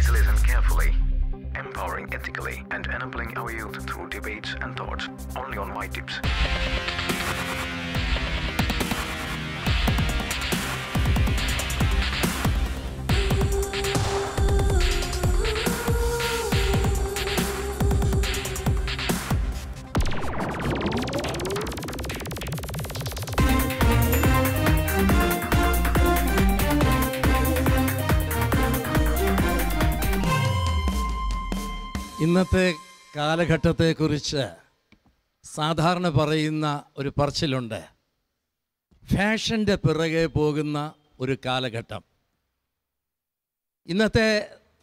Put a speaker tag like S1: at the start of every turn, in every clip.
S1: Please listen carefully. Empowering ethically and enabling our youth through debates and thoughts. Only on My Tips.
S2: ഇന്നത്തെ കാലഘട്ടത്തെക്കുറിച്ച് സാധാരണ പറയുന്ന ഒരു പറച്ചിലുണ്ട്. ഫാഷൻ്റെ പിറകെ പോകുന്ന ഒരു കാലഘട്ടം. ഇന്നത്തെ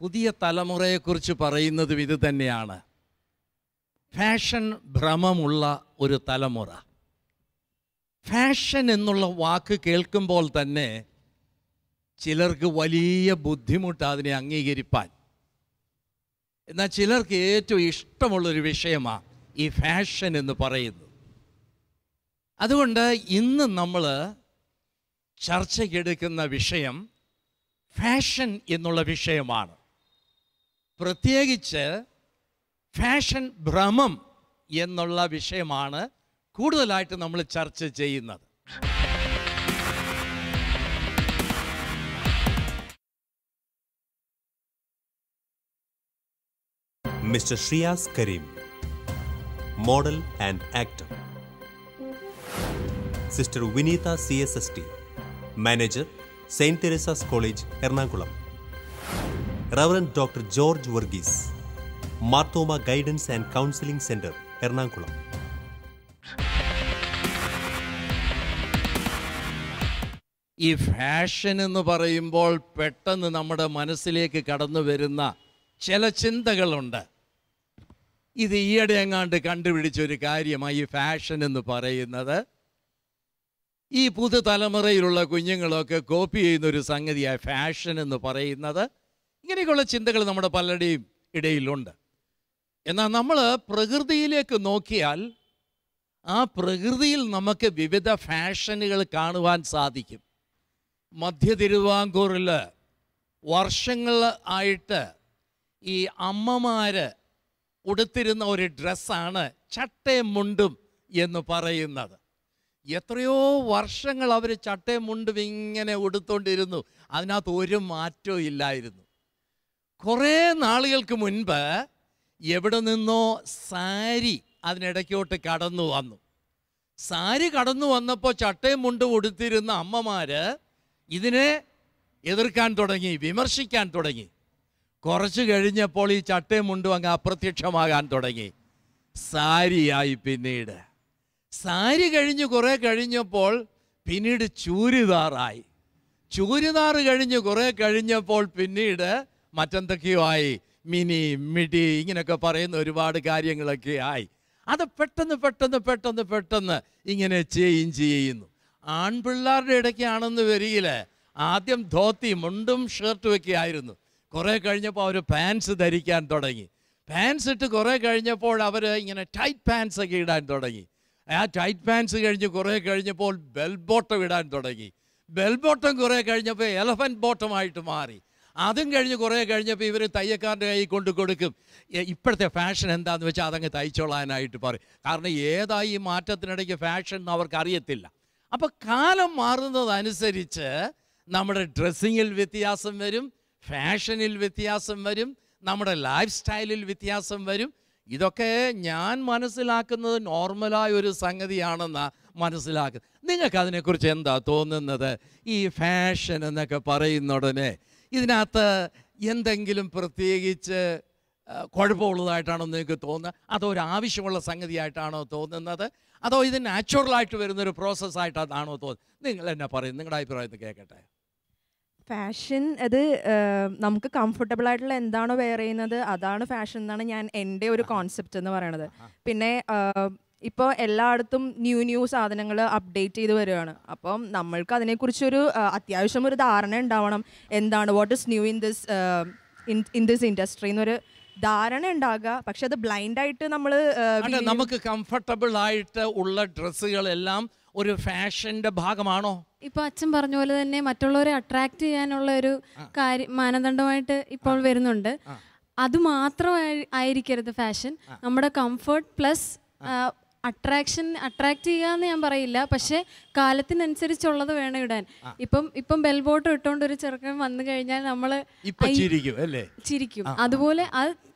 S2: പുതിയ തലമുറയെക്കുറിച്ച് പറയുന്നതും ഇത് തന്നെയാണ്. ഫാഷൻ ഭ്രമമുള്ള ഒരു തലമുറ. ഫാഷൻ എന്നുള്ള വാക്ക് കേൾക്കുമ്പോൾ തന്നെ ചിലർക്ക് വലിയ ബുദ്ധിമുട്ട് അതിനെ അംഗീകരിപ്പാൻ. എന്നാൽ ചിലർക്ക് ഏറ്റവും ഇഷ്ടമുള്ളൊരു വിഷയമാണ് ഈ ഫാഷൻ എന്ന് പറയുന്നത്. അതുകൊണ്ട് ഇന്ന് നമ്മൾ ചർച്ചയ്ക്കെടുക്കുന്ന വിഷയം ഫാഷൻ എന്നുള്ള വിഷയമാണ്. പ്രത്യേകിച്ച് ഫാഷൻ ഭ്രമം എന്നുള്ള വിഷയമാണ് കൂടുതലായിട്ട് നമ്മൾ ചർച്ച ചെയ്യുന്നത്.
S3: Mr. Shriyas Karim, model and actor. Sister Vinitha CSST, manager, St. Teresa's College, Ernakulam. Reverend Dr. George Varghese, Marthoma Guidance and Counseling Center, Ernakulam.
S2: ഈ ഫാഷൻ എന്ന് പറയുമ്പോൾ പെട്ടെന്ന് നമ്മുടെ മനസ്സിലേക്ക് കടന്നു വരുന്ന ചില ചിന്തകളുണ്ട്. ഇത് ഈയിടെ എങ്ങാണ്ട് കണ്ടുപിടിച്ചൊരു കാര്യമാണ് ഈ ഫാഷൻ എന്ന് പറയുന്നത്. ഈ പുതുതലമുറയിലുള്ള കുഞ്ഞുങ്ങളൊക്കെ കോപ്പി ചെയ്യുന്നൊരു സംഗതിയായ ഫാഷൻ എന്ന് പറയുന്നത്. ഇങ്ങനെയൊക്കെയുള്ള ചിന്തകൾ നമ്മുടെ പലരുടെയും ഇടയിലുണ്ട്. എന്നാൽ നമ്മൾ പ്രകൃതിയിലേക്ക് നോക്കിയാൽ ആ പ്രകൃതിയിൽ നമുക്ക് വിവിധ ഫാഷനുകൾ കാണുവാൻ സാധിക്കും. മധ്യ തിരുവിതാംകൂറിൽ വർഷങ്ങൾ ആയിട്ട് ഈ അമ്മമാർ ഉടുത്തിരുന്ന ഒരു ഡ്രസ്സാണ് ചട്ടയും മുണ്ടും എന്ന് പറയുന്നത്. എത്രയോ വർഷങ്ങൾ അവർ ചട്ടയും മുണ്ടും ഇങ്ങനെ ഉടുത്തോണ്ടിരുന്നു. അതിനകത്ത് ഒരു മാറ്റവും ഇല്ലായിരുന്നു. കുറേ നാളുകൾക്ക് മുൻപ് എവിടെ നിന്നോ സാരി അതിനിടയ്ക്കോട്ട് കടന്നു വന്നു. സാരി കടന്നു വന്നപ്പോൾ ചട്ടയും മുണ്ടും ഉടുത്തിരുന്ന അമ്മമാർ ഇതിനെ എതിർക്കാൻ തുടങ്ങി, വിമർശിക്കാൻ തുടങ്ങി. കുറച്ച് കഴിഞ്ഞപ്പോൾ ഈ ചട്ടയും മുണ്ടും അങ്ങ് അപ്രത്യക്ഷമാകാൻ തുടങ്ങി. സാരിയായി. പിന്നീട് സാരി കഴിഞ്ഞ് കുറേ കഴിഞ്ഞപ്പോൾ പിന്നീട് ചൂരിദാറായി. ചൂരിദാർ കഴിഞ്ഞ് കുറേ കഴിഞ്ഞപ്പോൾ പിന്നീട് മറ്റെന്തൊക്കെയോ ആയി. മിനി, മിഡി, ഇങ്ങനെയൊക്കെ പറയുന്ന ഒരുപാട് കാര്യങ്ങളൊക്കെ ആയി. അത് പെട്ടെന്ന് പെട്ടെന്ന് പെട്ടെന്ന് പെട്ടെന്ന് ഇങ്ങനെ ചേഞ്ച് ചെയ്യുന്നു. ആൺപിള്ളേരുടെ ഇടയ്ക്കാണെന്ന് വരികിൽ ആദ്യം ധോത്തി, മുണ്ടും ഷർട്ടും ഒക്കെ ആയിരുന്നു. കുറേ കഴിഞ്ഞപ്പോൾ അവർ പാൻസ് ധരിക്കാൻ തുടങ്ങി. പാൻസ് ഇട്ട് കുറേ കഴിഞ്ഞപ്പോൾ അവർ ഇങ്ങനെ ടൈറ്റ് പാൻസ് ഒക്കെ ഇടാൻ തുടങ്ങി. ആ ടൈറ്റ് പാൻസ് കഴിഞ്ഞ് കുറേ കഴിഞ്ഞപ്പോൾ ബെൽ ബോട്ടം ഇടാൻ തുടങ്ങി. ബെൽ ബോട്ടം കുറേ കഴിഞ്ഞപ്പോൾ എലഫൻറ്റ് ബോട്ടമായിട്ട് മാറി. അതും കഴിഞ്ഞ് കുറേ കഴിഞ്ഞപ്പോൾ ഇവർ തയ്യക്കാരുടെ കൈ കൊണ്ട് കൊടുക്കും. ഇപ്പോഴത്തെ ഫാഷൻ എന്താണെന്ന് വെച്ചാൽ അതങ്ങ് തയ്ച്ചോളാനായിട്ട് പറയും. കാരണം ഏതായി ഈ മാറ്റത്തിനിടയ്ക്ക് ഫാഷൻ എന്ന് അവർക്ക് അറിയത്തില്ല. അപ്പോൾ കാലം മാറുന്നതനുസരിച്ച് നമ്മുടെ ഡ്രസ്സിങ്ങിൽ വ്യത്യാസം വരും, ഫാഷനിൽ വ്യത്യാസം വരും, നമ്മുടെ ലൈഫ് സ്റ്റൈലിൽ വ്യത്യാസം വരും. ഇതൊക്കെ ഞാൻ മനസ്സിലാക്കുന്നത് നോർമലായ ഒരു സംഗതിയാണെന്നാണ് മനസ്സിലാക്കുന്നത്. നിങ്ങൾക്ക് അതിനെക്കുറിച്ച് എന്താ തോന്നുന്നത്? ഈ ഫാഷൻ എന്നൊക്കെ പറയുന്ന ഉടനെ ഇതിനകത്ത് എന്തെങ്കിലും പ്രത്യേകിച്ച് കുഴപ്പമുള്ളതായിട്ടാണോ നിങ്ങൾക്ക് തോന്നുന്നത്? അതോ ഒരു ആവശ്യമുള്ള സംഗതിയായിട്ടാണോ തോന്നുന്നത്? അതോ ഇത് നാച്ചുറലായിട്ട് വരുന്നൊരു പ്രോസസ്സായിട്ടാണോ തോന്നുന്നത്? നിങ്ങൾ എന്നാ പറയുന്നത്? നിങ്ങളുടെ അഭിപ്രായം കേൾക്കട്ടെ.
S4: ഫാഷൻ അത് നമുക്ക് കംഫർട്ടബിൾ ആയിട്ടുള്ള എന്താണോ വെയർ ചെയ്യുന്നത് അതാണ് ഫാഷൻ എന്നാണ് എൻ്റെ ഒരു കോൺസെപ്റ്റ് എന്ന് പറയണത്. പിന്നെ ഇപ്പോൾ എല്ലായിടത്തും ന്യൂ സാധനങ്ങൾ അപ്ഡേറ്റ് ചെയ്ത് വരികയാണ്. അപ്പം നമ്മൾക്ക് അതിനെക്കുറിച്ചൊരു അത്യാവശ്യം ഒരു ധാരണ ഉണ്ടാവണം. എന്താണ് what is new in this industry എന്നൊരു ധാരണ ഉണ്ടാകുക. പക്ഷെ അത് ബ്ലൈൻഡായിട്ട് നമ്മൾ
S2: നമുക്ക് കംഫർട്ടബിൾ ആയിട്ട് ഉള്ള ഡ്രസ്സുകളെല്ലാം ഒരു ഫാഷൻ്റെ ഭാഗമാണോ?
S5: ഇപ്പോൾ അച്ഛൻ പറഞ്ഞ പോലെ തന്നെ മറ്റുള്ളവരെ അട്രാക്റ്റ് ചെയ്യാനുള്ള ഒരു മാനദണ്ഡമായിട്ട് ഇപ്പോൾ വരുന്നുണ്ട്. അത് മാത്രം ആയിരിക്കരുത് ഫാഷൻ. നമ്മുടെ കംഫർട്ട് പ്ലസ് അട്രാക്ട് ചെയ്യാന്ന് ഞാൻ പറയില്ല, പക്ഷെ കാലത്തിനനുസരിച്ചുള്ളത് വേണം ഇടാൻ. ഇപ്പം ബെൽ ബോട്ടം ഇട്ടുകൊണ്ട് ഒരു ചെറുക്കൻ വന്നു കഴിഞ്ഞാൽ നമ്മൾ ചിരിക്കും. അതുപോലെ അത്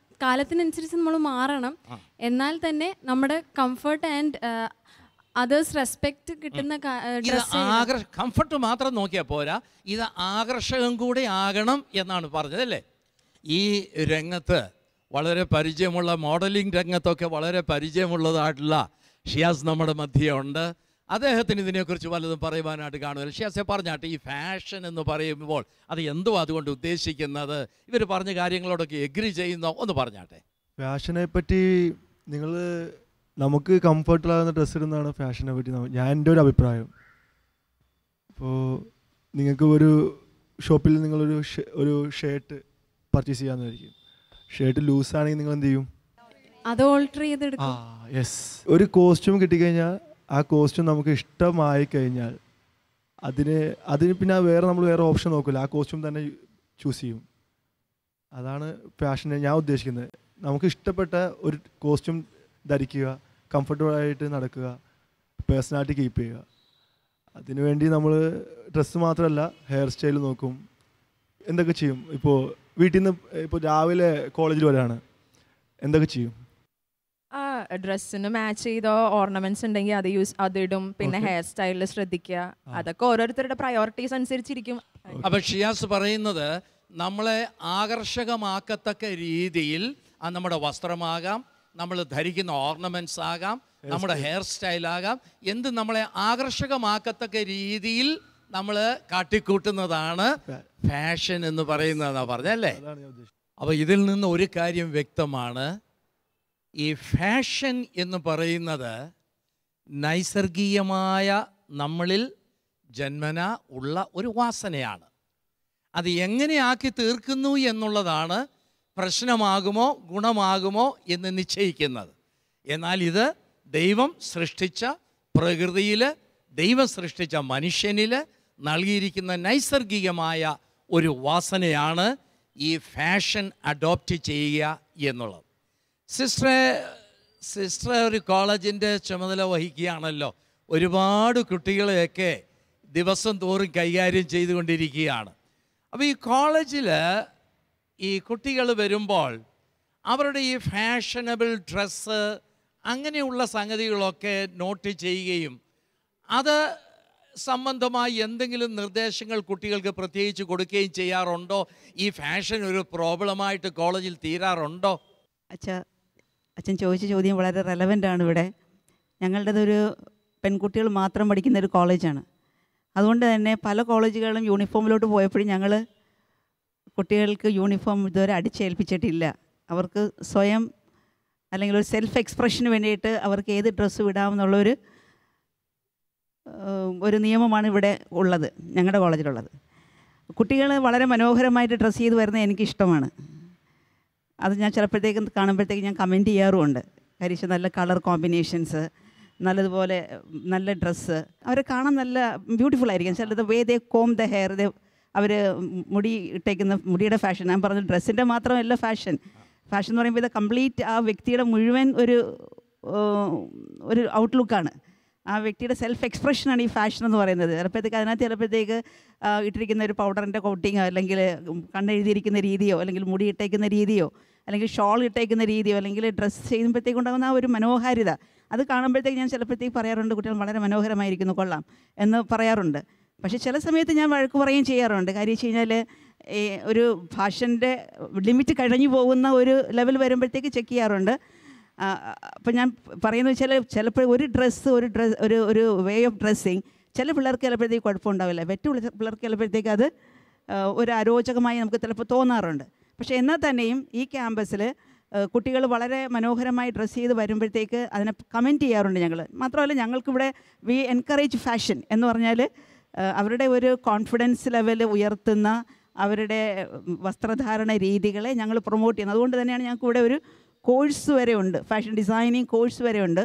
S5: കാലത്തിനനുസരിച്ച് നമ്മൾ മാറണം. എന്നാൽ തന്നെ നമ്മുടെ കംഫർട്ട് ആൻഡ് അതേഴ്സ് റെസ്പെക്ട് കിട്ടുന്ന
S2: കംഫർട്ട് മാത്രം നോക്കിയാൽ പോരാ, ഇത് ആകർഷകം കൂടെ ആകണം എന്നാണ് പറഞ്ഞത് അല്ലേ? ഈ രംഗത്ത് വളരെ പരിചയമുള്ള, മോഡലിംഗ് രംഗത്തൊക്കെ വളരെ പരിചയമുള്ളതായിട്ടുള്ള ഷിയാസ് നമ്മുടെ മധ്യേ ഉണ്ട്. അദ്ദേഹത്തിന് ഇതിനെക്കുറിച്ച് വല്ലതും പറയുവാനായിട്ട് കാണുമല്ലോ. ഷിയാസെ പറഞ്ഞാട്ടെ, ഈ ഫാഷൻ എന്ന് പറയുമ്പോൾ അത് എന്തോ അതുകൊണ്ട് ഉദ്ദേശിക്കുന്നത്? ഇവർ പറഞ്ഞ കാര്യങ്ങളോടൊക്കെ എഗ്രി ചെയ്യുന്നോ ഒന്ന് പറഞ്ഞാട്ടെ.
S6: ഫാഷനെ പറ്റി നമുക്ക് കംഫർട്ടബിളാകുന്ന ഡ്രസ്സ് ഇടുന്നതാണ് ഫാഷനെ പറ്റി ഞാൻ എൻ്റെ ഒരു അഭിപ്രായം. ഇപ്പോൾ നിങ്ങൾക്ക് ഒരു ഷോപ്പിൽ നിങ്ങളൊരു ഷർട്ട് പർച്ചേസ് ചെയ്യാമെന്നായിരിക്കും. ഷർട്ട് ലൂസാണെങ്കിൽ നിങ്ങൾ എന്ത് ചെയ്യും?
S5: അത് ഓൾട്ടർ ചെയ്തെടുക്കും.
S6: യെസ്. ഒരു കോസ്റ്റ്യൂം കിട്ടിക്കഴിഞ്ഞാൽ ആ കോസ്റ്റ്യൂം നമുക്ക് ഇഷ്ടമായി കഴിഞ്ഞാൽ അതിന് പിന്നെ നമ്മൾ വേറെ ഓപ്ഷൻ നോക്കില്ല, ആ കോസ്റ്റ്യൂം തന്നെ ചൂസ് ചെയ്യും. അതാണ് ഫാഷനെ ഞാൻ ഉദ്ദേശിക്കുന്നത്. നമുക്ക് ഇഷ്ടപ്പെട്ട ഒരു കോസ്റ്റ്യൂം ധരിക്കുക, കംഫർട്ടബിളായിട്ട് നടക്കുക, പേഴ്സണാലിറ്റി കീപ്പ് ചെയ്യുക. അതിനുവേണ്ടി നമ്മൾ ഡ്രസ്സ് മാത്രമല്ല ഹെയർ സ്റ്റൈൽ നോക്കും, എന്തൊക്കെ ചെയ്യും. ഇപ്പോൾ വീട്ടിൽ നിന്ന് ഇപ്പോൾ രാവിലെ കോളേജിൽ വരാണ്, എന്തൊക്കെ ചെയ്യും?
S4: ഡ്രസ്സിന് മാച്ച് ചെയ്തോ ഓർണമെന്റ്സ് ഉണ്ടെങ്കിൽ അതിടും. പിന്നെ ഹെയർ സ്റ്റൈലിൽ ശ്രദ്ധിക്കുക. അതൊക്കെ ഓരോരുത്തരുടെ പ്രയോറിറ്റീസ് അനുസരിച്ചിരിക്കും.
S2: അപ്പൊ ഷിയാസ് പറയുന്നത് നമ്മളെ ആകർഷകമാക്കത്തക്ക രീതിയിൽ നമ്മുടെ വസ്ത്രമാകാം, നമ്മൾ ധരിക്കുന്ന ഓർണമെന്റ്സ് ആകാം, നമ്മുടെ ഹെയർ സ്റ്റൈലാകാം, എന്ത് നമ്മളെ ആകർഷകമാക്കത്തക്ക രീതിയിൽ നമ്മൾ കാട്ടിക്കൂട്ടുന്നതാണ് ഫാഷൻ എന്ന് പറയുന്നതെന്നാണ് പറഞ്ഞല്ലേ? അപ്പോൾ ഇതിൽ നിന്ന് ഒരു കാര്യം വ്യക്തമാണ്, ഈ ഫാഷൻ എന്ന് പറയുന്നത് നൈസർഗീയമായ നമ്മളിൽ ജന്മന ഉള്ള ഒരു വാസനയാണ്. അത് എങ്ങനെയാക്കി തീർക്കുന്നു എന്നുള്ളതാണ് പ്രശ്നമാകുമോ ഗുണമാകുമോ എന്ന് നിശ്ചയിക്കുന്നത്. എന്നാൽ ഇത് ദൈവം സൃഷ്ടിച്ച പ്രകൃതിയിൽ, ദൈവം സൃഷ്ടിച്ച മനുഷ്യനിൽ നൽകിയിരിക്കുന്ന നൈസർഗികമായ ഒരു വാസനയാണ് ഈ ഫാഷൻ അഡോപ്റ്റ് ചെയ്യുക എന്നുള്ളത്. സിസ്റ്റർ ഒരു കോളേജിൻ്റെ ചുമതല വഹിക്കുകയാണല്ലോ. ഒരുപാട് കുട്ടികളെയൊക്കെ ദിവസം തോറും കൈകാര്യം ചെയ്തുകൊണ്ടിരിക്കുകയാണ്. അപ്പോൾ ഈ കോളേജിൽ ഈ കുട്ടികൾ വരുമ്പോൾ അവരുടെ ഈ ഫാഷനബിൾ ഡ്രസ്സ് അങ്ങനെയുള്ള സംഗതികളൊക്കെ നോട്ട് ചെയ്യുകയും അത് സംബന്ധമായി എന്തെങ്കിലും നിർദ്ദേശങ്ങൾ കുട്ടികൾക്ക് പ്രത്യേകിച്ച് കൊടുക്കുകയും ചെയ്യാറുണ്ടോ? ഈ ഫാഷൻ ഒരു പ്രോബ്ലമായിട്ട് കോളേജിൽ തീരാറുണ്ടോ?
S7: അച്ഛൻ ചോദിച്ച ചോദ്യം വളരെ റെലവൻ്റ് ആണ്. ഇവിടെ ഞങ്ങളുടേതൊരു പെൺകുട്ടികൾ മാത്രം പഠിക്കുന്ന ഒരു കോളേജാണ്. അതുകൊണ്ട് തന്നെ പല കോളേജുകളും യൂണിഫോമിലോട്ട് പോയപ്പോഴും ഞങ്ങൾ കുട്ടികൾക്ക് യൂണിഫോം ഇതുവരെ അടിച്ചേൽപ്പിച്ചിട്ടില്ല. അവർക്ക് സ്വയം അല്ലെങ്കിൽ ഒരു സെൽഫ് എക്സ്പ്രഷന് വേണ്ടിയിട്ട് അവർക്ക് ഏത് ഡ്രസ്സ് വിടാമെന്നുള്ളൊരു നിയമമാണ് ഇവിടെ ഉള്ളത്, ഞങ്ങളുടെ കോളേജിലുള്ളത്. കുട്ടികൾ വളരെ മനോഹരമായിട്ട് ഡ്രസ്സ് ചെയ്ത് വരുന്നത് എനിക്കിഷ്ടമാണ്. അത് ഞാൻ ചിലപ്പോഴത്തേക്കും കാണുമ്പോഴത്തേക്കും ഞാൻ കമൻറ്റ് ചെയ്യാറുമുണ്ട്. കാര്യം നല്ല കളർ കോമ്പിനേഷൻസ്, നല്ലതുപോലെ നല്ല ഡ്രസ്സ്, അവരെ കാണാൻ നല്ല ബ്യൂട്ടിഫുൾ ആയിരിക്കും. ചിലത് വേ ദേ കോം ദ ഹെയർ, അവർ മുടി ഇട്ടേക്കുന്ന മുടിയുടെ ഫാഷൻ. ഞാൻ പറഞ്ഞ ഡ്രസ്സിൻ്റെ മാത്രമല്ല ഫാഷൻ എന്ന് പറയുമ്പോൾ ഇത് കംപ്ലീറ്റ് ആ വ്യക്തിയുടെ മുഴുവൻ ഒരു ഔട്ട്ലുക്കാണ്. ആ വ്യക്തിയുടെ സെൽഫ് എക്സ്പ്രഷനാണ് ഈ ഫാഷൻ എന്ന് പറയുന്നത്. ചിലപ്പോഴത്തേക്ക് ഇട്ടിരിക്കുന്ന ഒരു പൗഡറിൻ്റെ കോട്ടിങ്ങോ അല്ലെങ്കിൽ കണ്ണെഴുതിയിരിക്കുന്ന രീതിയോ അല്ലെങ്കിൽ മുടി ഇട്ടേക്കുന്ന രീതിയോ അല്ലെങ്കിൽ ഷോൾ ഇട്ടേക്കുന്ന രീതിയോ അല്ലെങ്കിൽ ഡ്രസ്സ് ചെയ്യുമ്പോഴത്തേക്ക് ഉണ്ടാകുന്ന ആ ഒരു മനോഹാരിത, അത് കാണുമ്പോഴത്തേക്ക് ഞാൻ ചിലപ്പോഴത്തേക്ക് പറയാറുണ്ട്, കുട്ടികൾ വളരെ മനോഹരമായിരിക്കുന്നു, കൊള്ളാം എന്ന് പറയാറുണ്ട്. പക്ഷേ ചില സമയത്ത് ഞാൻ വഴക്ക് പറയുകയും ചെയ്യാറുണ്ട്. കാര്യം വെച്ച് കഴിഞ്ഞാൽ ഒരു ഫാഷൻ്റെ ലിമിറ്റ് കഴിഞ്ഞു പോകുന്ന ഒരു ലെവൽ വരുമ്പോഴത്തേക്ക് ചെക്ക് ചെയ്യാറുണ്ട്. അപ്പം ഞാൻ പറയുന്നത് ചിലപ്പോൾ ഒരു വേ ഓഫ് ഡ്രസ്സിങ് ചില പിള്ളേർക്ക് ചിലപ്പോഴത്തേക്ക് കുഴപ്പമുണ്ടാവില്ല, മറ്റുള്ള പിള്ളേർക്ക് ചിലപ്പോഴത്തേക്ക് അത് ഒരു അരോചകമായി നമുക്ക് ചിലപ്പോൾ തോന്നാറുണ്ട്. പക്ഷേ എന്നാൽ തന്നെയും ഈ ക്യാമ്പസിൽ കുട്ടികൾ വളരെ മനോഹരമായി ഡ്രസ്സ് ചെയ്ത് വരുമ്പോഴത്തേക്ക് അതിനെ കമൻറ്റ് ചെയ്യാറുണ്ട് ഞങ്ങൾ. മാത്രമല്ല ഞങ്ങൾക്കിവിടെ വി എൻകറേജ് ഫാഷൻ എന്ന് പറഞ്ഞാൽ അവരുടെ ഒരു കോൺഫിഡൻസ് ലെവൽ ഉയർത്തുന്ന അവരുടെ വസ്ത്രധാരണ രീതികളെ ഞങ്ങൾ പ്രൊമോട്ട് ചെയ്യുന്നത്. അതുകൊണ്ട് തന്നെയാണ് ഞങ്ങൾക്ക് ഇവിടെ ഒരു കോഴ്സ് വരെ ഉണ്ട്, ഫാഷൻ ഡിസൈനിങ് കോഴ്സ് വരെ ഉണ്ട്.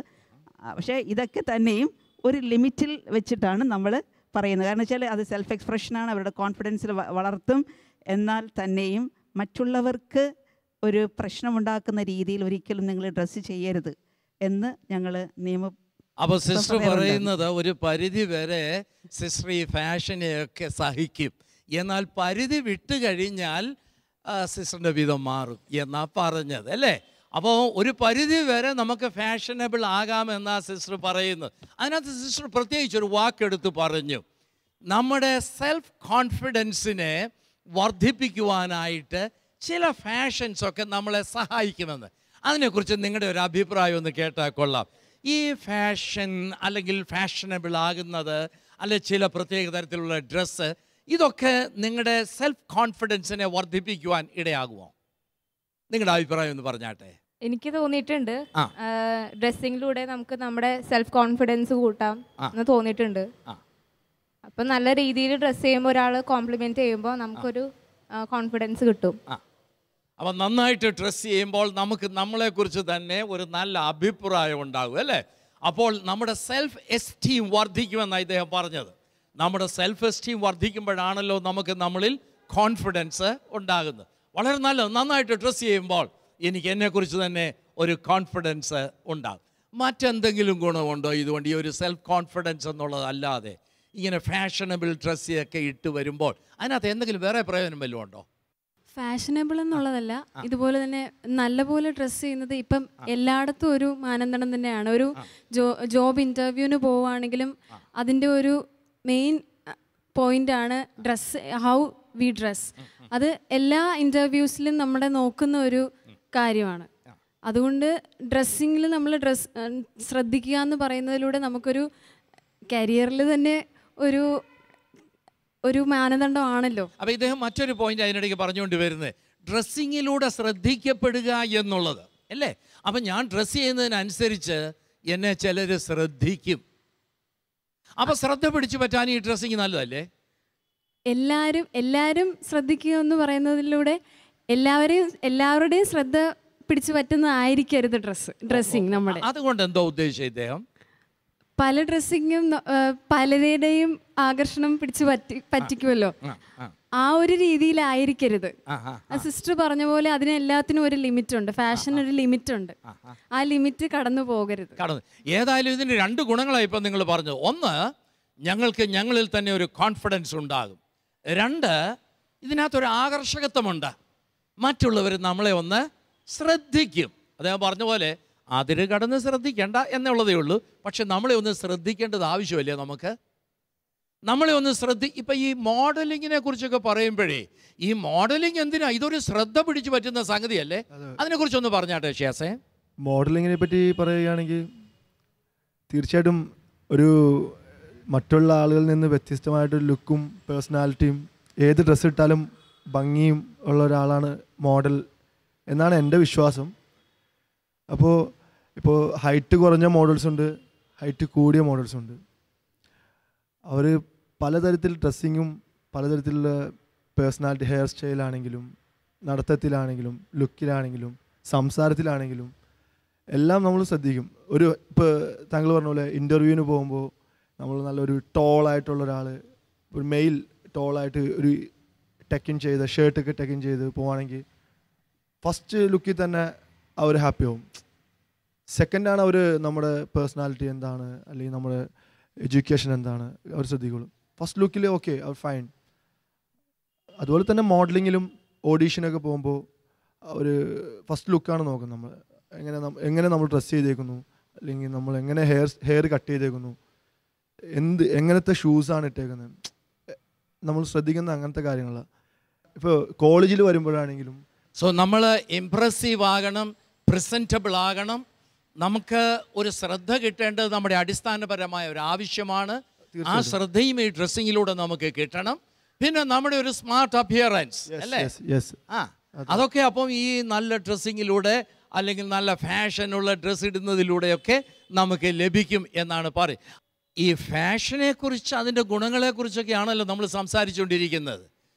S7: പക്ഷേ ഇതൊക്കെ തന്നെയും ഒരു ലിമിറ്റിൽ വെച്ചിട്ടാണ് നമ്മൾ പറയുന്നത്. കാരണം വെച്ചാൽ അത് സെൽഫ് എക്സ്പ്രഷനാണ്, അവരുടെ കോൺഫിഡൻസിൽ വളർത്തും. എന്നാൽ തന്നെയും മറ്റുള്ളവർക്ക് ഒരു പ്രശ്നമുണ്ടാക്കുന്ന രീതിയിൽ ഒരിക്കലും നിങ്ങൾ ഡ്രസ്സ് ചെയ്യരുത് എന്ന് ഞങ്ങൾ നിയമം.
S2: അപ്പോൾ സിസ്റ്റർ പറയുന്നത് ഒരു പരിധി വരെ സിസ്റ്റർ ഈ ഫാഷനെയൊക്കെ സഹിക്കും, എന്നാൽ പരിധി വിട്ട് കഴിഞ്ഞാൽ സിസ്റ്ററിൻ്റെ വിധം മാറും എന്നാ പറഞ്ഞത് അല്ലേ? അപ്പോൾ ഒരു പരിധി വരെ നമുക്ക് ഫാഷനബിൾ ആകാമെന്നാ സിസ്റ്റർ പറയുന്നത്. അതിനകത്ത് സിസ്റ്റർ പ്രത്യേകിച്ചൊരു വാക്കെടുത്ത് പറഞ്ഞു, നമ്മുടെ സെൽഫ് കോൺഫിഡൻസിനെ വർദ്ധിപ്പിക്കുവാനായിട്ട് ചില ഫാഷൻസൊക്കെ നമ്മളെ സഹായിക്കുമെന്ന്. അതിനെക്കുറിച്ച് നിങ്ങളുടെ ഒരു അഭിപ്രായം ഒന്ന് കേട്ടാൽ കൊള്ളാം. ഈ ഫാഷൻ അല്ലെങ്കിൽ ഫാഷനബിൾ ആകുന്നത്, അല്ലെ ചില പ്രത്യേക തരത്തിലുള്ള ഡ്രസ്സ്, ഇതൊക്കെ നിങ്ങളുടെ സെൽഫ് കോൺഫിഡൻസിനെ വർദ്ധിപ്പിക്കുവാൻ ഇടയാകുമോ? നിങ്ങളുടെ അഭിപ്രായം ഒന്ന് പറഞ്ഞാട്ടെ.
S8: എനിക്ക് തോന്നിയിട്ടുണ്ട് ഡ്രസ്സിങ്ങിലൂടെ നമുക്ക് നമ്മുടെ സെൽഫ് കോൺഫിഡൻസ് കൂട്ടാം എന്ന് തോന്നിയിട്ടുണ്ട്. അപ്പം നല്ല രീതിയിൽ ഡ്രസ്സ് ചെയ്യുമ്പോൾ ഒരാൾ കോംപ്ലിമെന്റ് ചെയ്യുമ്പോൾ നമുക്കൊരു കോൺഫിഡൻസ് കിട്ടും.
S2: അപ്പം നന്നായിട്ട് ഡ്രസ്സ് ചെയ്യുമ്പോൾ നമുക്ക് നമ്മളെക്കുറിച്ച് തന്നെ ഒരു നല്ല അഭിപ്രായം ഉണ്ടാകും അല്ലേ? അപ്പോൾ നമ്മുടെ സെൽഫ് എസ്റ്റീം വർദ്ധിക്കുമെന്നാണ് ഇദ്ദേഹം പറഞ്ഞത്. നമ്മുടെ സെൽഫ് എസ്റ്റീം വർദ്ധിക്കുമ്പോഴാണല്ലോ നമുക്ക് നമ്മളിൽ കോൺഫിഡൻസ് ഉണ്ടാകുന്നത്. വളരെ നല്ലത്. നന്നായിട്ട് ഡ്രസ്സ് ചെയ്യുമ്പോൾ എനിക്ക് എന്നെക്കുറിച്ച് തന്നെ ഒരു കോൺഫിഡൻസ് ഉണ്ടാകും. മറ്റെന്തെങ്കിലും ഗുണമുണ്ടോ ഇതുകൊണ്ട്, ഈ ഒരു സെൽഫ് കോൺഫിഡൻസ് എന്നുള്ളതല്ലാതെ ഇങ്ങനെ ഫാഷനബിൾ ഡ്രസ്സൊക്കെ ഇട്ട് വരുമ്പോൾ അതിനകത്ത് എന്തെങ്കിലും വേറെ പ്രയോജനം വല്ലതും ഉണ്ടോ?
S5: ഫാഷനബിൾ എന്നുള്ളതല്ല, ഇതുപോലെ തന്നെ നല്ലപോലെ ഡ്രസ്സ് ചെയ്യുന്നത് ഇപ്പം എല്ലായിടത്തും ഒരു മാനദണ്ഡം തന്നെയാണ്. ഒരു ജോബ് ഇൻ്റർവ്യൂവിന് പോവുകയാണെങ്കിലും അതിൻ്റെ ഒരു മെയിൻ പോയിൻ്റാണ് ഡ്രസ്സ്, ഹൗ വി ഡ്രസ്. അത് എല്ലാ ഇൻ്റർവ്യൂസിലും നമ്മുടെ നോക്കുന്ന ഒരു കാര്യമാണ്. അതുകൊണ്ട് ഡ്രസ്സിങ്ങിൽ നമ്മൾ ശ്രദ്ധിക്കുക എന്ന് പറയുന്നതിലൂടെ നമുക്കൊരു കരിയറിൽ തന്നെ ഒരു മാനദണ്ഡമാണല്ലോ.
S2: അപ്പോൾ ഇദ്ദേഹം മറ്റൊരു പോയിന്റ് അതിനിടയ്ക്ക് പറഞ്ഞുകൊണ്ട് വരുന്നത് ഡ്രസ്സിങ്ങിലൂടെ ശ്രദ്ധിക്കപ്പെടുക എന്നുള്ളത് അല്ലേ? അപ്പം ഞാൻ ഡ്രസ്സ് ചെയ്യുന്നതിനനുസരിച്ച് എന്നെ ചിലർ ശ്രദ്ധിക്കും. അപ്പം ശ്രദ്ധ പിടിച്ചു പറ്റാൻ ഈ ഡ്രസ്സിങ് നല്ലതല്ലേ?
S5: എല്ലാവരും ശ്രദ്ധിക്കുക എന്ന് പറയുന്നതിലൂടെ എല്ലാവരുടെയും ശ്രദ്ധ പിടിച്ചു പറ്റുന്നതായിരിക്കരുത് ഡ്രസ്സിങ് നമ്മുടെ.
S2: അതുകൊണ്ട് എന്തോ ഉദ്ദേശിച്ച ഇദ്ദേഹം?
S5: പല ഡ്രസ്സിങ്ങും പലരുടെയും ആകർഷണം പിടിച്ചു പറ്റിക്കുമല്ലോ, ആ ഒരു രീതിയിലായിരിക്കരുത്. സിസ്റ്റർ പറഞ്ഞ പോലെ അതിന് എല്ലാത്തിനും ഒരു ലിമിറ്റ് ഉണ്ട്. ഫാഷൻ ഒരു ലിമിറ്റ് ഉണ്ട്, ആ ലിമിറ്റ് കടന്നു പോകരുത്.
S2: ഏതായാലും ഇതിന് രണ്ട് ഗുണങ്ങളാണ് ഇപ്പം നിങ്ങൾ പറഞ്ഞത്. ഒന്ന്, ഞങ്ങളിൽ തന്നെ ഒരു കോൺഫിഡൻസ് ഉണ്ടാകും. രണ്ട്, ഇതിനകത്തൊരു ആകർഷകത്വമുണ്ട്. മറ്റുള്ളവർ നമ്മളെ ഒന്ന് ശ്രദ്ധിക്കും. അദ്ദേഹം പറഞ്ഞ പോലെ അതിര് കടന്ന് ശ്രദ്ധിക്കേണ്ട എന്നുള്ളതേ ഉള്ളൂ. പക്ഷെ നമ്മളെ ഒന്ന് ശ്രദ്ധിക്കേണ്ടത് ആവശ്യമല്ലേ നമുക്ക്? നമ്മളെ ഒന്ന് ഇപ്പം ഈ മോഡലിങ്ങിനെ കുറിച്ചൊക്കെ പറയുമ്പോഴേ, ഈ മോഡലിംഗ് എന്തിനാ? ഇതൊരു ശ്രദ്ധ പിടിച്ചു പറ്റുന്ന സംഗതിയല്ലേ? അതിനെക്കുറിച്ചൊന്ന് പറഞ്ഞാട്ടെ ഷിയാസേ.
S6: മോഡലിങ്ങിനെ പറ്റി പറയുകയാണെങ്കിൽ തീർച്ചയായിട്ടും ഒരു മറ്റുള്ള ആളുകളിൽ നിന്ന് വ്യത്യസ്തമായിട്ടൊരു ലുക്കും പേഴ്സണാലിറ്റിയും, ഏത് ഡ്രസ്സ് ഇട്ടാലും ഭംഗിയും ഉള്ള ഒരാളാണ് മോഡൽ എന്നാണ് എൻ്റെ വിശ്വാസം. ഇപ്പോൾ ഹൈറ്റ് കുറഞ്ഞ മോഡൽസ് ഉണ്ട്, ഹൈറ്റ് കൂടിയ മോഡൽസ് ഉണ്ട്. അവർ പലതരത്തിൽ ഡ്രസ്സിങ്ങും പലതരത്തിലുള്ള പേഴ്സണാലിറ്റി, ഹെയർ സ്റ്റൈലാണെങ്കിലും നടത്തത്തിലാണെങ്കിലും ലുക്കിലാണെങ്കിലും സംസാരത്തിലാണെങ്കിലും എല്ലാം നമ്മൾ ശ്രദ്ധിക്കും. ഇപ്പോൾ താങ്കൾ പറഞ്ഞ പോലെ ഇൻ്റർവ്യൂവിന് പോകുമ്പോൾ നമ്മൾ നല്ലൊരു ടോളായിട്ടുള്ള ഒരാൾ, ഒരു മെയിൽ ടോളായിട്ട് ഒരു ടെക്കിൻ ചെയ്ത് ഷർട്ടൊക്കെ ടെക്കിൻ ചെയ്ത് പോവുകയാണെങ്കിൽ ഫസ്റ്റ് ലുക്കിൽ തന്നെ അവർ ഹാപ്പി ആവും. സെക്കൻഡാണ് അവർ നമ്മുടെ പേഴ്സണാലിറ്റി എന്താണ് അല്ലെങ്കിൽ നമ്മുടെ എഡ്യൂക്കേഷൻ എന്താണ് അവർ ശ്രദ്ധിക്കുള്ളൂ. ഫസ്റ്റ് ലുക്കിൽ ഓക്കെ, അവർ ഫൈൻ. അതുപോലെ തന്നെ മോഡലിങ്ങിലും ഓഡീഷനൊക്കെ പോകുമ്പോൾ അവർ ഫസ്റ്റ് ലുക്കാണ് നോക്കുന്നത്. നമ്മൾ എങ്ങനെ നമ്മൾ ഡ്രസ്സ് ചെയ്തേക്കുന്നു, അല്ലെങ്കിൽ നമ്മൾ എങ്ങനെ ഹെയർ കട്ട് ചെയ്തേക്കുന്നു, എങ്ങനത്തെ ഷൂസാണ് ഇട്ടേക്കുന്നത്, നമ്മൾ ശ്രദ്ധിക്കുന്ന അങ്ങനത്തെ കാര്യങ്ങളാണ്. ഇപ്പോൾ കോളേജിൽ വരുമ്പോഴാണെങ്കിലും
S2: നമ്മൾ ഇംപ്രസീവ് ആകണം, പ്രസൻറ്റബിൾ ആകണം. നമുക്ക് ഒരു ശ്രദ്ധ കിട്ടേണ്ടത് നമ്മുടെ അടിസ്ഥാനപരമായ ഒരു ആവശ്യമാണ്. ആ ശ്രദ്ധയും ഈ ഡ്രസ്സിങ്ങിലൂടെ നമുക്ക് കിട്ടണം. പിന്നെ നമ്മുടെ ഒരു സ്മാർട്ട് അപ്പിയറൻസ് അല്ലേ? അതൊക്കെ അപ്പം ഈ നല്ല ഡ്രസ്സിങ്ങിലൂടെ അല്ലെങ്കിൽ നല്ല ഫാഷനുള്ള ഡ്രസ്സ് ഇടുന്നതിലൂടെയൊക്കെ നമുക്ക് ലഭിക്കും എന്നാണ് പറയുക. ഈ ഫാഷനെ കുറിച്ച്, അതിൻ്റെ ഗുണങ്ങളെക്കുറിച്ചൊക്കെയാണല്ലോ നമ്മൾ സംസാരിച്ചുകൊണ്ടിരിക്കുന്നത്.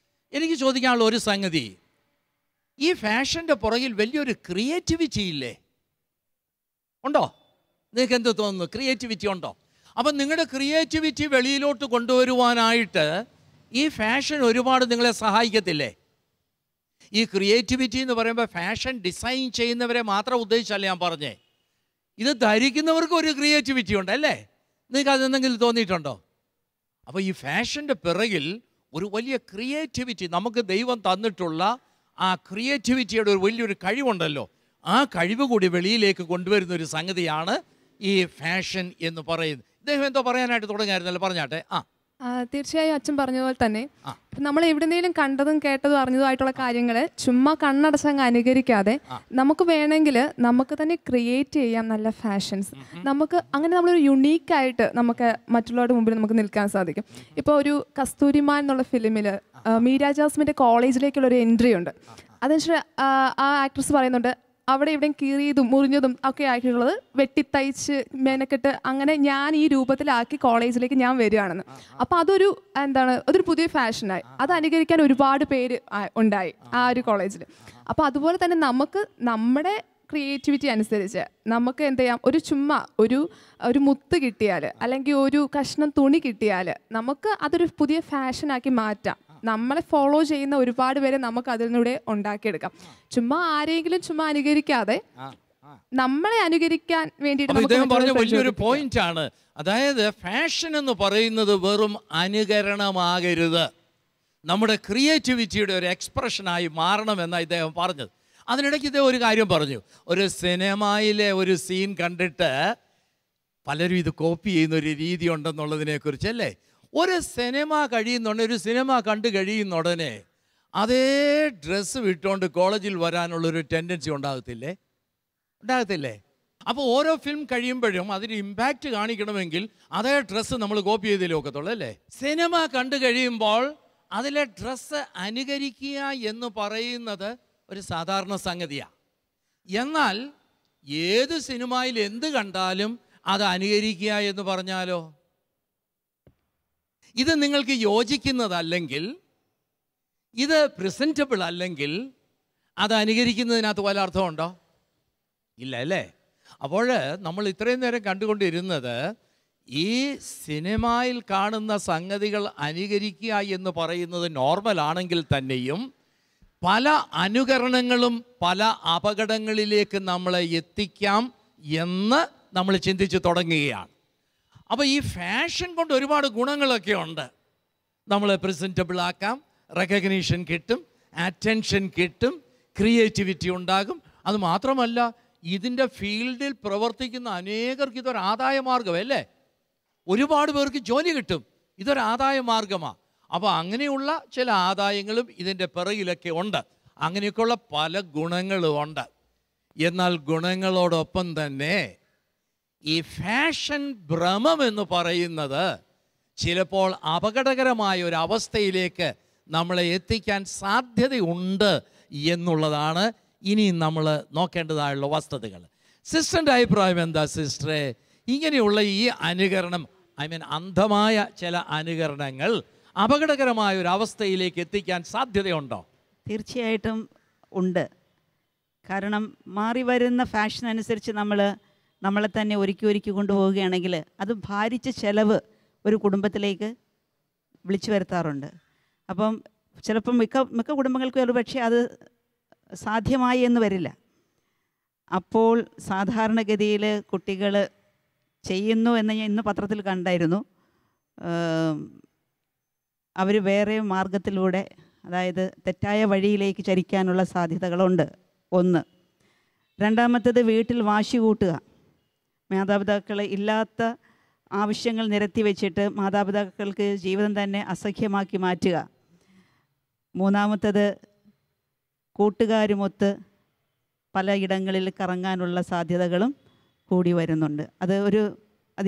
S2: എനിക്ക് ചോദിക്കാനുള്ള ഒരു സംഗതി, ഈ ഫാഷൻ്റെ പുറകിൽ വലിയൊരു ക്രിയേറ്റിവിറ്റി ഇല്ലേ? ഉണ്ടോ? നിങ്ങൾക്ക് എന്ത് തോന്നുന്നു? ക്രിയേറ്റിവിറ്റി ഉണ്ടോ? അപ്പം നിങ്ങളുടെ ക്രിയേറ്റിവിറ്റി വെളിയിലോട്ട് കൊണ്ടുവരുവാനായിട്ട് ഈ ഫാഷൻ ഒരുപാട് നിങ്ങളെ സഹായിക്കത്തില്ലേ? ഈ ക്രിയേറ്റിവിറ്റി എന്ന് പറയുമ്പോൾ ഫാഷൻ ഡിസൈൻ ചെയ്യുന്നവരെ മാത്രം ഉദ്ദേശിച്ചല്ല ഞാൻ പറഞ്ഞേ. ഇത് ധരിക്കുന്നവർക്ക് ഒരു ക്രിയേറ്റിവിറ്റി ഉണ്ട് അല്ലേ? നിങ്ങൾക്ക് അതെന്തെങ്കിലും തോന്നിയിട്ടുണ്ടോ? അപ്പോൾ ഈ ഫാഷൻ്റെ പിറകിൽ ഒരു വലിയ ക്രിയേറ്റിവിറ്റി, നമുക്ക് ദൈവം തന്നിട്ടുള്ള ആ ക്രിയേറ്റിവിറ്റിയുടെ ഒരു വലിയൊരു കഴിവുണ്ടല്ലോ, ആ കഴിവ് കൂടി വെളിയിലേക്ക് കൊണ്ടുവരുന്ന ഒരു സംഗതിയാണ് ഈ ഫാഷൻ എന്ന് പറയുന്നത്. ഇദ്ദേഹം എന്തോ പറയാനായിട്ട് തുടങ്ങായിരുന്നല്ലോ, പറഞ്ഞാട്ടെ.
S9: തീർച്ചയായും അച്ഛൻ പറഞ്ഞ പോലെ തന്നെ നമ്മൾ എവിടെന്നെങ്കിലും കണ്ടതും കേട്ടതും അറിഞ്ഞതുമായിട്ടുള്ള കാര്യങ്ങൾ ചുമ്മാ കണ്ണടച്ചങ്ങ് അനുകരിക്കാതെ നമുക്ക് വേണമെങ്കിൽ നമുക്ക് തന്നെ ക്രിയേറ്റ് ചെയ്യാം നല്ല ഫാഷൻസ്. നമുക്ക് അങ്ങനെ നമ്മളൊരു യുണീക്കായിട്ട് നമുക്ക് മറ്റുള്ളവരുടെ മുമ്പിൽ നമുക്ക് നിൽക്കാൻ സാധിക്കും. ഇപ്പോൾ ഒരു കസ്തൂരിമാൻ എന്നുള്ള ഫിലിമിൽ മീര ജാസ്മിൻ്റെ കോളേജിലേക്കുള്ള ഒരു എൻട്രി ഉണ്ട്. അതെന്ന് വെച്ചാൽ ആ ആക്ട്രസ് പറയുന്നുണ്ട്, അവിടെ ഇവിടെയും കീറിയതും മുറിഞ്ഞതും ഒക്കെ ആയിട്ടുള്ളത് വെട്ടിത്തയ്ച്ച് മെനക്കെട്ട് അങ്ങനെ ഞാൻ ഈ രൂപത്തിലാക്കി കോളേജിലേക്ക് ഞാൻ വരികയാണെന്ന്. അപ്പോൾ അതൊരു അതൊരു പുതിയ ഫാഷനായി. അത് അനുകരിക്കാൻ ഒരുപാട് പേര് ഉണ്ടായി ആ ഒരു കോളേജിൽ. അപ്പോൾ അതുപോലെ തന്നെ നമുക്ക് നമ്മുടെ ക്രിയേറ്റിവിറ്റി അനുസരിച്ച് നമുക്ക് എന്ത് ചെയ്യാം, ഒരു ചുമ്മാ ഒരു മുത്ത് കിട്ടിയാൽ അല്ലെങ്കിൽ ഒരു കഷ്ണം തുണി കിട്ടിയാൽ നമുക്ക് അതൊരു പുതിയ ഫാഷനാക്കി മാറ്റാം. നമ്മളെ ഫോളോ ചെയ്യുന്ന ഒരുപാട് പേരെ നമുക്ക് അതിലൂടെ ഉണ്ടാക്കിയെടുക്കാം. ചുമ്മാ ആരെങ്കിലും ചുമ്മാ അനുകരിക്കാതെ നമ്മളെ അനുകരിക്കാൻ വേണ്ടിയിട്ട്
S2: വലിയൊരു പോയിന്റ് ആണ്. അതായത് ഫാഷൻ എന്ന് പറയുന്നത് വെറും അനുകരണമാകരുത്, നമ്മുടെ ക്രിയേറ്റിവിറ്റിയുടെ ഒരു എക്സ്പ്രഷനായി മാറണമെന്നാണ് ഇദ്ദേഹം പറഞ്ഞത്. അതിനിടയ്ക്ക് ഇദ്ദേഹം ഒരു കാര്യം പറഞ്ഞു. ഒരു സിനിമയിലെ ഒരു സീൻ കണ്ടിട്ട് പലരും ഇത് കോപ്പി ചെയ്യുന്ന ഒരു രീതി ഉണ്ടെന്നുള്ളതിനെ കുറിച്ച് അല്ലേ? ഒരു സിനിമ ഒരു സിനിമ കണ്ടു കഴിയുന്ന ഉടനെ അതേ ഡ്രസ്സ് വിട്ടുകൊണ്ട് കോളേജിൽ വരാനുള്ളൊരു ടെൻഡൻസി ഉണ്ടാകത്തില്ലേ? അപ്പോൾ ഓരോ ഫിലിം കഴിയുമ്പോഴും അതിന് ഇമ്പാക്റ്റ് കാണിക്കണമെങ്കിൽ അതേ ഡ്രസ്സ് നമ്മൾ കോപ്പി ചെയ്തേ ഒക്കത്തുള്ളൂ അല്ലേ? സിനിമ കണ്ടു കഴിയുമ്പോൾ അതിലെ ഡ്രസ്സ് അനുകരിക്കുക എന്ന് പറയുന്നത് ഒരു സാധാരണ സംഗതിയാണ്. എന്നാൽ ഏത് സിനിമയിൽ എന്ത് കണ്ടാലും അത് അനുകരിക്കുക എന്ന് പറഞ്ഞാലോ, ഇത് നിങ്ങൾക്ക് യോജിക്കുന്നതല്ലെങ്കിൽ, ഇത് പ്രസൻറ്റബിൾ അല്ലെങ്കിൽ അത് അനുകരിക്കുന്നതിനകത്ത് വല്ല അർത്ഥമുണ്ടോ? ഇല്ല അല്ലേ? അപ്പോൾ നമ്മൾ ഇത്രയും നേരം കണ്ടുകൊണ്ടിരുന്നത് ഈ സിനിമയിൽ കാണുന്ന സംഗതികൾ അനുകരിക്കുക എന്ന് പറയുന്നത് നോർമൽ ആണെങ്കിൽ തന്നെയും പല അനുകരണങ്ങളും പല അപകടങ്ങളിലേക്ക് നമ്മളെ എത്തിക്കാം എന്ന് നമ്മൾ ചിന്തിച്ച് തുടങ്ങുകയാണ്. അപ്പോൾ ഈ ഫാഷൻ കൊണ്ട് ഒരുപാട് ഗുണങ്ങളൊക്കെ ഉണ്ട്. നമ്മളെ പ്രസൻറ്റബിൾ ആക്കാം, റെക്കഗ്നീഷൻ കിട്ടും, അറ്റൻഷൻ കിട്ടും, ക്രിയേറ്റിവിറ്റി ഉണ്ടാകും. അത് മാത്രമല്ല, ഇതിൻ്റെ ഫീൽഡിൽ പ്രവർത്തിക്കുന്ന അനേകർക്ക് ഇതൊരു ആദായ മാർഗമല്ലേ? ഒരുപാട് പേർക്ക് ജോലി കിട്ടും, ഇതൊരു ആദായ മാർഗമാണ്. അപ്പോൾ അങ്ങനെയുള്ള ചില ആദായങ്ങളും ഇതിൻ്റെ പിറകിലൊക്കെ ഉണ്ട്. അങ്ങനെയൊക്കെയുള്ള പല ഗുണങ്ങളും ഉണ്ട്. എന്നാൽ ഗുണങ്ങളോടൊപ്പം തന്നെ ഈ ഫാഷൻ ഭ്രമം എന്ന് പറയുന്നത് ചിലപ്പോൾ അപകടകരമായ ഒരു അവസ്ഥയിലേക്ക് നമ്മളെ എത്തിക്കാൻ സാധ്യതയുണ്ട് എന്നുള്ളതാണ് ഇനി നമ്മൾ നോക്കേണ്ടതായുള്ള വസ്തുതകൾ. സിസ്റ്ററിൻ്റെ അഭിപ്രായം എന്താ സിസ്റ്ററെ? ഇങ്ങനെയുള്ള ഈ അനുകരണം, അന്ധമായ ചില അനുകരണങ്ങൾ അപകടകരമായ ഒരു അവസ്ഥയിലേക്ക് എത്തിക്കാൻ സാധ്യതയുണ്ടോ?
S7: തീർച്ചയായിട്ടും ഉണ്ട്. കാരണം മാറി വരുന്ന ഫാഷൻ അനുസരിച്ച് നമ്മളെ തന്നെ ഒരുക്കി കൊണ്ടുപോവുകയാണെങ്കിൽ അത് ഭാരിച്ച ചെലവ് ഒരു കുടുംബത്തിലേക്ക് വിളിച്ചു വരുത്താറുണ്ട്. അപ്പം ചിലപ്പം മിക്ക കുടുംബങ്ങൾക്കും ഒരു പക്ഷേ അത് സാധ്യമായി എന്ന് വരില്ല. അപ്പോൾ സാധാരണഗതിയിൽ കുട്ടികൾ ചെയ്യുന്നു എന്ന് ഞാൻ ഇന്ന് പത്രത്തിൽ കണ്ടായിരുന്നു. അവർ വേറെ മാർഗത്തിലൂടെ, അതായത് തെറ്റായ വഴിയിലേക്ക് ചരിക്കാനുള്ള സാധ്യതകളുണ്ട്. ഒന്ന്. രണ്ടാമത്തേത് വീട്ടിൽ വാശി കൂട്ടുക, മാതാപിതാക്കൾ ഇല്ലാത്ത ആവശ്യങ്ങൾ നിരത്തി വെച്ചിട്ട് മാതാപിതാക്കൾക്ക് ജീവിതം തന്നെ അസഖ്യമാക്കി മാറ്റുക. മൂന്നാമത്തേത് കൂട്ടുകാരുമൊത്ത് പലയിടങ്ങളിൽ കറങ്ങാനുള്ള സാധ്യതകളും കൂടി വരുന്നുണ്ട്. അത്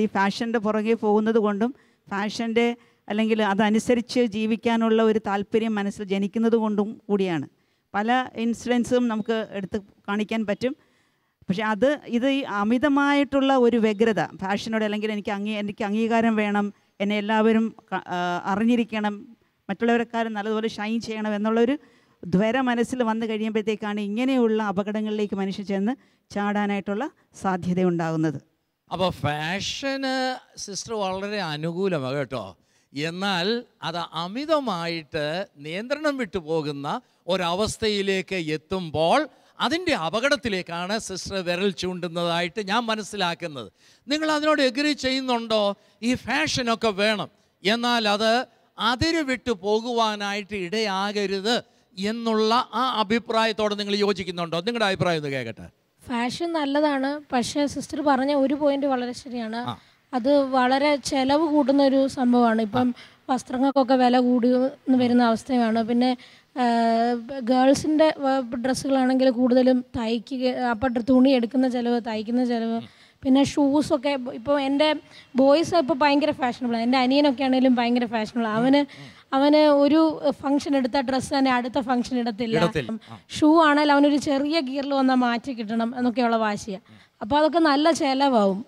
S7: ഈ ഫാഷൻ്റെ പുറകെ പോകുന്നത് കൊണ്ടും ഫാഷൻ്റെ അല്ലെങ്കിൽ അതനുസരിച്ച് ജീവിക്കാനുള്ള ഒരു താല്പര്യം മനസ്സിൽ ജനിക്കുന്നത് കൊണ്ടും കൂടിയാണ്. പല ഇൻസിഡൻസും നമുക്ക് എടുത്ത് കാണിക്കാൻ പറ്റും. പക്ഷേ ഇത് ഈ അമിതമായിട്ടുള്ള ഒരു വ്യഗ്രത ഫാഷനോട്, അല്ലെങ്കിൽ എനിക്ക് അംഗീകാരം വേണം, എന്നെ എല്ലാവരും അറിഞ്ഞിരിക്കണം, മറ്റുള്ളവരെക്കാരും നല്ലതുപോലെ ഷൈൻ ചെയ്യണം എന്നുള്ളൊരു ദ്വര മനസ്സിൽ വന്നു കഴിയുമ്പോഴത്തേക്കാണ് ഇങ്ങനെയുള്ള അപകടങ്ങളിലേക്ക് മനുഷ്യൻ ചെന്ന് ചാടാനായിട്ടുള്ള സാധ്യത ഉണ്ടാകുന്നത്.
S2: അപ്പോൾ ഫാഷന് സിസ്റ്റർ വളരെ അനുകൂലമാണ് കേട്ടോ. എന്നാൽ അത് അമിതമായിട്ട് നിയന്ത്രണം വിട്ടു പോകുന്ന ഒരവസ്ഥയിലേക്ക് എത്തുമ്പോൾ അതിൻ്റെ അപകടത്തിലേക്കാണ് സിസ്റ്റർ വിരൽ ചൂണ്ടുന്നതായിട്ട് ഞാൻ മനസ്സിലാക്കുന്നത്. നിങ്ങൾ അതിനോട് എഗ്രി ചെയ്യുന്നുണ്ടോ? ഈ ഫാഷനൊക്കെ വേണം, എന്നാൽ അത് അതിര് വിട്ടു പോകുവാനായിട്ട് ഇടയാകരുത് എന്നുള്ള ആ അഭിപ്രായത്തോടെ നിങ്ങൾ യോജിക്കുന്നുണ്ടോ? നിങ്ങളുടെ അഭിപ്രായം ഒന്ന് കേൾക്കട്ടെ.
S10: ഫാഷൻ നല്ലതാണ്, പക്ഷേ സിസ്റ്റർ പറഞ്ഞ ഒരു പോയിന്റ് വളരെ ശരിയാണ്. അത് വളരെ ചെലവ് കൂട്ടുന്ന ഒരു സംഭവമാണ്. ഇപ്പം വസ്ത്രങ്ങൾക്കൊക്കെ വില കൂടി വരുന്ന അവസ്ഥയാണ്. പിന്നെ ഗേൾസിൻ്റെ ഡ്രസ്സുകളാണെങ്കിൽ കൂടുതലും തയ്ക്കുക, അപ്പം തുണി എടുക്കുന്ന ചിലവ്, തയ്ക്കുന്ന ചിലവ്, പിന്നെ ഷൂസൊക്കെ. ഇപ്പോൾ എൻ്റെ ബോയ്സ് ഇപ്പോൾ ഭയങ്കര ഫാഷനബിളാണ്. എൻ്റെ അനിയനൊക്കെ ആണെങ്കിലും ഭയങ്കര ഫാഷനബിളാണ്. അവന് ഒരു ഫംഗ്ഷൻ എടുത്ത ഡ്രസ്സ് തന്നെ അടുത്ത ഫംഗ്ഷൻ ഇടത്തില്ല. ഷൂ ആണെങ്കിൽ അവനൊരു ചെറിയ ഗിയറിൽ വന്നാൽ മാറ്റി കിട്ടണം എന്നൊക്കെയുള്ള വാശിയാണ്. അപ്പോൾ അതൊക്കെ നല്ല ചിലവാകും.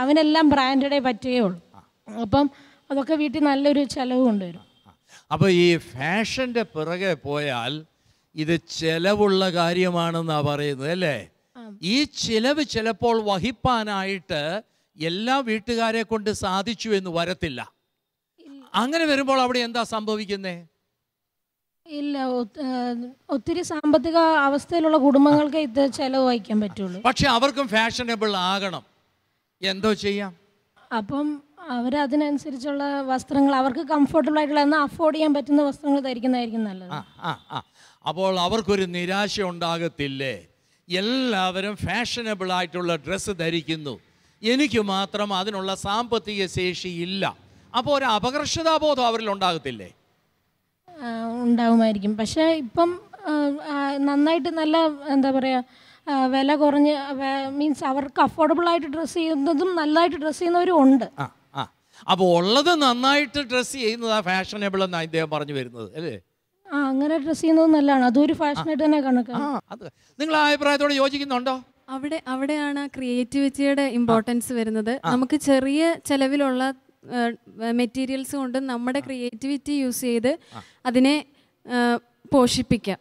S10: അവനെല്ലാം ബ്രാൻഡഡേ പറ്റുകയുള്ളൂ. അപ്പം അതൊക്കെ വീട്ടിൽ നല്ലൊരു ചിലവ് കൊണ്ടുവരും.
S2: അപ്പോൾ ഈ ഫാഷൻ്റെ പിറകെ പോയാൽ ഇത് ചിലവുള്ള കാര്യമാണെന്നാണ് പറയുന്നത് അല്ലേ? ഈ ചിലവ് ചിലപ്പോൾ വഹിപ്പാനായിട്ട് എല്ലാ വീട്ടുകാരെ കൊണ്ട് സാധിച്ചു എന്ന് വരത്തില്ല. അങ്ങനെ വരുമ്പോൾ അവിടെ എന്താ സംഭവിക്കുന്നേ?
S10: ഇല്ല, ഒത്തിരി സാമ്പത്തിക അവസ്ഥയിലുള്ള കുടുംബങ്ങൾക്ക് ഇത് ചിലവ് വഹിക്കാൻ പറ്റുള്ളൂ.
S2: പക്ഷെ അവർക്കും ഫാഷനബിൾ ആകണം, എന്തോ ചെയ്യാം?
S10: അപ്പം അവരതിനനുസരിച്ചുള്ള വസ്ത്രങ്ങൾ, അവർക്ക് കംഫർട്ടബിൾ ആയിട്ടുള്ള എന്നാൽ അഫോർഡ് ചെയ്യാൻ പറ്റുന്ന വസ്ത്രങ്ങൾ ധരിക്കുന്നതായിരിക്കും നല്ലത്.
S2: അപ്പോൾ അവർക്കൊരു നിരാശ ഉണ്ടാകത്തില്ലേ? എല്ലാവരും ഫാഷനബിൾ ആയിട്ടുള്ള ഡ്രസ്സ് ധരിക്കുന്നു, എനിക്ക് മാത്രം അതിനുള്ള സാമ്പത്തിക ശേഷി ഇല്ല. അപ്പോൾ ഒരു അപകർഷതാബോധം അവരിൽ ഉണ്ടാകത്തില്ലേ?
S10: ഉണ്ടാകുമായിരിക്കും. പക്ഷേ ഇപ്പം നന്നായിട്ട് നല്ല എന്താ പറയുക, വില കുറഞ്ഞ് മീൻസ് അവർക്ക് അഫോർഡബിൾ ആയിട്ട് ഡ്രസ്സ് ചെയ്യുന്നതും നല്ലതായിട്ട് ഡ്രസ്സ് ചെയ്യുന്നവരും ഉണ്ട്.
S2: അപ്പോൾ ഉള്ളത് നന്നായിട്ട് ഡ്രസ്സ് ചെയ്യുന്നതാണ് ഫാഷനബിൾ എന്നാണ് ഇദ്ദേഹം പറഞ്ഞു വരുന്നത് അല്ലേ?
S10: അങ്ങനെ ഡ്രസ്സ് ചെയ്യുന്നത് നല്ലതാണ്, അതൊരു ഫാഷനായിട്ട് തന്നെ കണക്കാണ്.
S2: നിങ്ങൾ ആ അഭിപ്രായത്തോട് യോജിക്കുന്നുണ്ടോ?
S5: അവിടെയാണ് ക്രിയേറ്റിവിറ്റിയുടെ ഇമ്പോർട്ടൻസ് വരുന്നത്. നമുക്ക് ചെറിയ ചെലവിലുള്ള മെറ്റീരിയൽസ് കൊണ്ട് നമ്മുടെ ക്രിയേറ്റിവിറ്റി യൂസ് ചെയ്ത് അതിനെ പോഷിപ്പിക്കാം.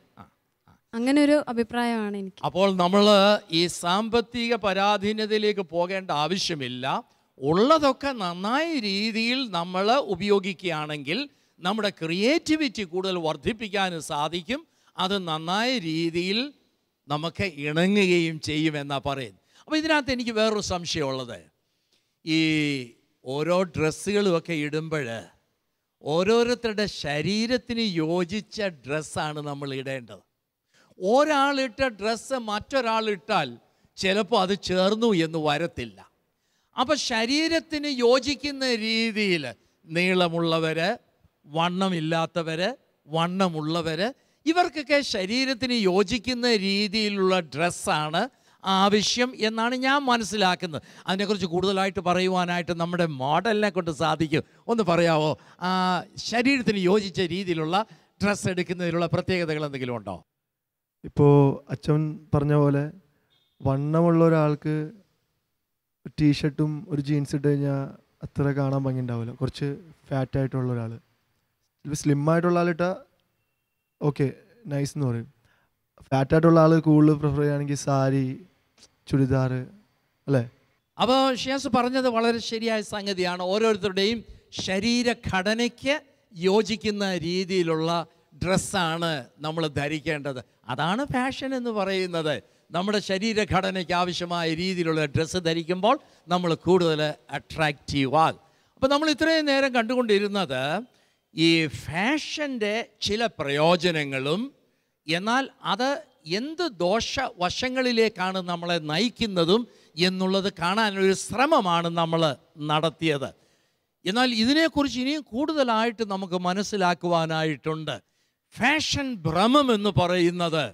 S5: അങ്ങനെ ഒരു അഭിപ്രായമാണ് എനിക്ക്.
S2: അപ്പോൾ നമ്മൾ ഈ സാമ്പത്തിക പരാധീനതയിലേക്ക് പോകേണ്ട ആവശ്യമില്ല. ഉള്ളതൊക്കെ നന്നായ രീതിയിൽ നമ്മൾ ഉപയോഗിക്കുകയാണെങ്കിൽ നമ്മുടെ ക്രിയേറ്റിവിറ്റി കൂടുതൽ വർദ്ധിപ്പിക്കാനും സാധിക്കും. അത് നന്നായ രീതിയിൽ നമുക്ക് ഇണങ്ങുകയും ചെയ്യുമെന്നാണ് പറയുന്നത്. അപ്പോൾ ഇതിനകത്ത് എനിക്ക് വേറൊരു സംശയമുള്ളത്, ഈ ഓരോ ഡ്രസ്സുകളുമൊക്കെ ഇടുമ്പോൾ ഓരോരുത്തരുടെ ശരീരത്തിന് യോജിച്ച ഡ്രസ്സാണ് നമ്മൾ ഇടേണ്ടത്. ഒരാളിട്ട ഡ്രസ്സ് മറ്റൊരാളിട്ടാൽ ചിലപ്പോൾ അത് ചേർന്നു എന്ന് വരത്തില്ല. അപ്പോൾ ശരീരത്തിന് യോജിക്കുന്ന രീതിയിൽ നീളമുള്ളവർ, വണ്ണമില്ലാത്തവർ, വണ്ണമുള്ളവർ, ഇവർക്കൊക്കെ ശരീരത്തിന് യോജിക്കുന്ന രീതിയിലുള്ള ഡ്രസ്സാണ് ആവശ്യം എന്നാണ് ഞാൻ മനസ്സിലാക്കുന്നത്. അതിനെക്കുറിച്ച് കൂടുതലായിട്ട് പറയുവാനായിട്ട് നമ്മുടെ മോഡലിനെ കൊണ്ട് സാധിക്കും. ഒന്ന് പറയാമോ, ശരീരത്തിന് യോജിച്ച രീതിയിലുള്ള ഡ്രസ്സ് എടുക്കുന്നതിലുള്ള പ്രത്യേകതകൾ എന്തെങ്കിലും ഉണ്ടോ?
S6: ഇപ്പോൾ അച്ഛൻ പറഞ്ഞ പോലെ വണ്ണമുള്ള ഒരാൾക്ക് ടീഷർട്ടും ഒരു ജീൻസ് ഇട്ട് കഴിഞ്ഞാൽ അത്ര കാണാൻ ഭംഗി ഉണ്ടാവില്ല. കുറച്ച് ഫാറ്റായിട്ടുള്ള ഒരാൾ, ഇപ്പോൾ സ്ലിമ്മായിട്ടുള്ള ആളിട്ടാൽ ഓക്കെ നൈസ് എന്ന് പറയും. ഫാറ്റായിട്ടുള്ള ആൾ കൂടുതൽ പ്രിഫർ ചെയ്യുകയാണെങ്കിൽ സാരി, ചുരിദാർ അല്ലേ?
S2: അപ്പോൾ ഷിയാസ് പറഞ്ഞത് വളരെ ശരിയായ സംഗതിയാണ്. ഓരോരുത്തരുടെയും ശരീരഘടനയ്ക്ക് യോജിക്കുന്ന രീതിയിലുള്ള ഡ്രസ്സാണ് നമ്മൾ ധരിക്കേണ്ടത്. അതാണ് ഫാഷൻ എന്ന് പറയുന്നത്. നമ്മുടെ ശരീരഘടനയ്ക്ക് ആവശ്യമായ രീതിയിലുള്ള ഡ്രസ്സ് ധരിക്കുമ്പോൾ നമ്മൾ കൂടുതൽ അട്രാക്റ്റീവ് ആകും. അപ്പോൾ നമ്മൾ ഇത്രയും നേരം കണ്ടുകൊണ്ടിരുന്നത് ഈ ഫാഷൻ്റെ ചില പ്രയോജനങ്ങളും എന്നാൽ അത് എന്ത് ദോഷവശങ്ങളിലേക്കാണ് നമ്മളെ നയിക്കുന്നതും എന്നുള്ളത് കാണാനൊരു ശ്രമമാണ് നമ്മൾ നടത്തിയത്. എന്നാൽ ഇതിനെക്കുറിച്ച് ഇനിയും കൂടുതലായിട്ട് നമുക്ക് മനസ്സിലാക്കുവാനായിട്ടുണ്ട്. ഫാഷൻ ഭ്രമം എന്ന് പറയുന്നത്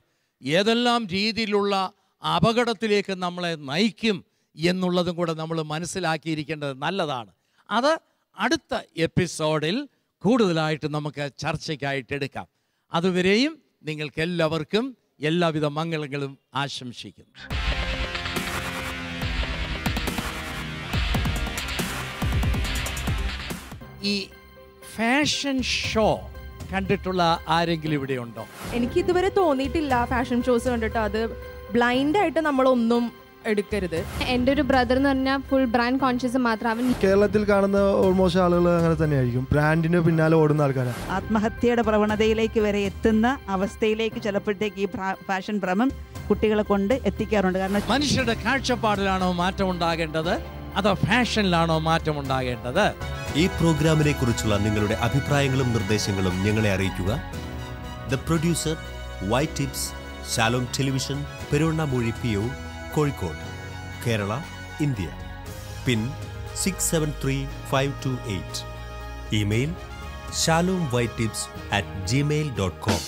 S2: ഏതെല്ലാം രീതിയിലുള്ള അപകടത്തിലേക്ക് നമ്മളെ നയിക്കും എന്നുള്ളതും കൂടെ നമ്മൾ മനസ്സിലാക്കിയിരിക്കേണ്ടത് നല്ലതാണ്. അത് അടുത്ത എപ്പിസോഡിൽ കൂടുതലായിട്ട് നമുക്ക് ചർച്ചയ്ക്കായിട്ട് എടുക്കാം. അതുവരെയും നിങ്ങൾക്കെല്ലാവർക്കും എല്ലാവിധ മംഗളങ്ങളും ആശംസിക്കുന്നു. ഈ ഫാഷൻ ഷോ കണ്ടിട്ടുള്ള ആരെങ്കിലും ഇവിടെ ഉണ്ടോ?
S4: എനിക്ക് ഇതുവരെ തോന്നിയിട്ടില്ല ഫാഷൻ ഷോസ് കണ്ടിട്ട് അത് ബ്ലൈൻഡായിട്ട് നമ്മളൊന്നും
S11: എടുക്കരുത്.
S8: എൻ്റെ ഒരു ബ്രദർ എന്ന് പറഞ്ഞാൽ ഫുൾ ബ്രാൻഡ് കോൺഷ്യസ് മാത്രം. അവൻ
S6: കേരളത്തിൽ കാണുന്ന ഓൾമോസ്റ്റ് ആളുകൾ അങ്ങനെ തന്നെയായിരിക്കും, ബ്രാൻഡിന് പിന്നാലെ ഓടുന്ന ആൾക്കാരാണ്.
S7: ആത്മഹത്യയുടെ പ്രവണതയിലേക്ക് വരെ എത്തുന്ന അവസ്ഥയിലേക്ക് ചിലപ്പോഴത്തേക്ക് ഈ ഫാഷൻ ഭ്രമം കുട്ടികളെ കൊണ്ട് എത്തിക്കാറുണ്ട്. കാരണം
S2: മനുഷ്യരുടെ കാഴ്ചപ്പാടിലാണോ മാറ്റം ഉണ്ടാകേണ്ടത്, അതോ ഫാഷനിലാണോ മാറ്റം ഉണ്ടാകേണ്ടത്?
S3: ഈ പ്രോഗ്രാമിനെ കുറിച്ചുള്ള നിങ്ങളുടെ അഭിപ്രായങ്ങളും നിർദ്ദേശങ്ങളും ഞങ്ങളെ അറിയിക്കുക. The producer, white tips, Shalom television, Peruvannamuzhi PO, Kozhikode, Kerala, India. Pin 673528. Email shalomwhitetips@gmail.com.